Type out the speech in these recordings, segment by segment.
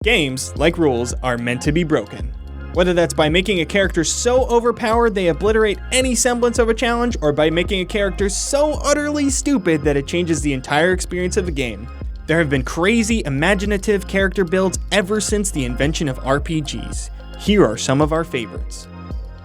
Games, like rules, are meant to be broken. Whether that's by making a character so overpowered they obliterate any semblance of a challenge, or by making a character so utterly stupid that it changes the entire experience of the game. There have been crazy, imaginative character builds ever since the invention of RPGs. Here are some of our favorites.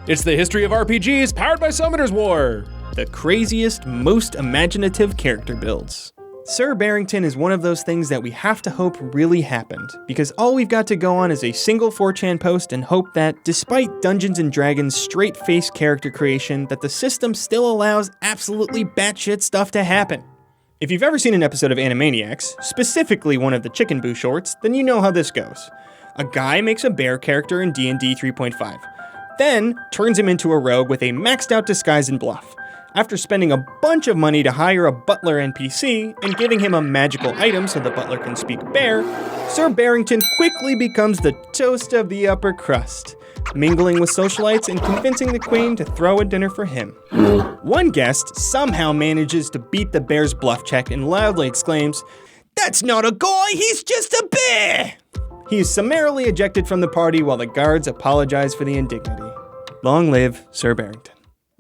It's the history of RPGs powered by Summoner's War! The craziest, most imaginative character builds. Sir Barrington is one of those things that we have to hope really happened, because all we've got to go on is a single 4chan post and hope that, despite Dungeons & Dragons' straight-faced character creation, that the system still allows absolutely batshit stuff to happen. If you've ever seen an episode of Animaniacs, specifically one of the Chicken Boo shorts, then you know how this goes. A guy makes a bear character in D&D 3.5, then turns him into a rogue with a maxed out disguise and bluff. After spending a bunch of money to hire a butler NPC and giving him a magical item so the butler can speak bear, Sir Barrington quickly becomes the toast of the upper crust, mingling with socialites and convincing the queen to throw a dinner for him. One guest somehow manages to beat the bear's bluff check and loudly exclaims, "That's not a guy, he's just a bear!" He is summarily ejected from the party while the guards apologize for the indignity. Long live Sir Barrington.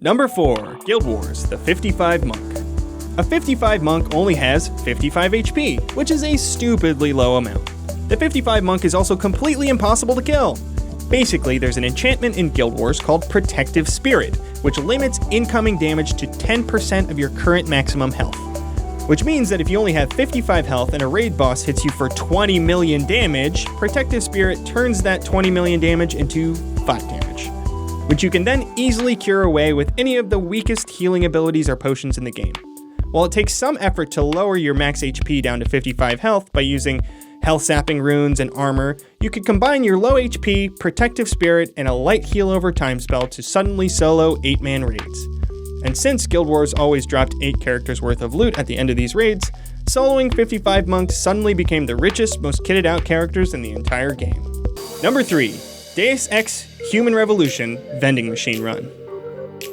Number 4, Guild Wars, the 55 Monk. A 55 Monk only has 55 HP, which is a stupidly low amount. The 55 Monk is also completely impossible to kill. Basically, there's an enchantment in Guild Wars called Protective Spirit, which limits incoming damage to 10% of your current maximum health. Which means that if you only have 55 health and a raid boss hits you for 20 million damage, Protective Spirit turns that 20 million damage into 5 damage, which you can then easily cure away with any of the weakest healing abilities or potions in the game. While it takes some effort to lower your max HP down to 55 health by using health sapping runes and armor, you could combine your low HP, Protective Spirit, and a light heal over time spell to suddenly solo 8-man raids. And since Guild Wars always dropped 8 characters worth of loot at the end of these raids, soloing 55 monks suddenly became the richest, most kitted out characters in the entire game. Number 3, Deus Ex Human Revolution Vending Machine Run.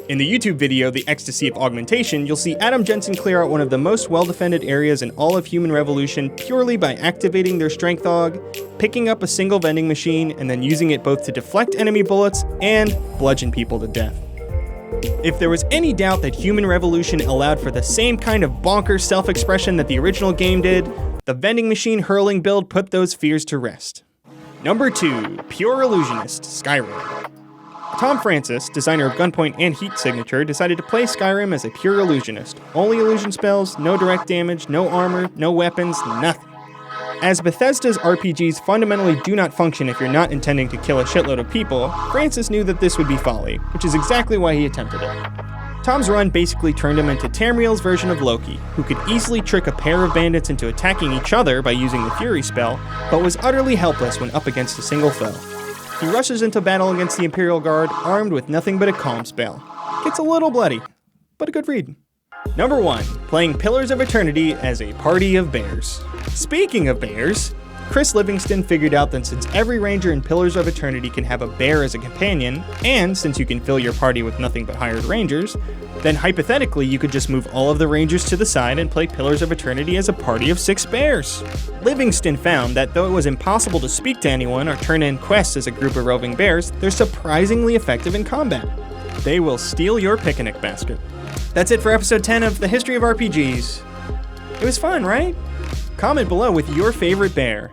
In the YouTube video, The Ecstasy of Augmentation, you'll see Adam Jensen clear out one of the most well-defended areas in all of Human Revolution purely by activating their Strength Aug, picking up a single vending machine, and then using it both to deflect enemy bullets and bludgeon people to death. If there was any doubt that Human Revolution allowed for the same kind of bonkers self-expression that the original game did, the vending machine hurling build put those fears to rest. Number 2, Pure Illusionist, Skyrim. Tom Francis, designer of Gunpoint and Heat Signature, decided to play Skyrim as a pure illusionist. Only illusion spells, no direct damage, no armor, no weapons, nothing. As Bethesda's RPGs fundamentally do not function if you're not intending to kill a shitload of people, Francis knew that this would be folly, which is exactly why he attempted it. Tom's run basically turned him into Tamriel's version of Loki, who could easily trick a pair of bandits into attacking each other by using the Fury spell, but was utterly helpless when up against a single foe. He rushes into battle against the Imperial Guard armed with nothing but a calm spell. Gets a little bloody, but a good read. Number 1, playing Pillars of Eternity as a party of bears. Speaking of bears, Chris Livingston figured out that since every ranger in Pillars of Eternity can have a bear as a companion, and since you can fill your party with nothing but hired rangers, then hypothetically you could just move all of the rangers to the side and play Pillars of Eternity as a party of 6 bears. Livingston found that though it was impossible to speak to anyone or turn in quests as a group of roving bears, they're surprisingly effective in combat. They will steal your picnic basket. That's it for episode 10 of The History of RPGs. It was fun, right? Comment below with your favorite bear.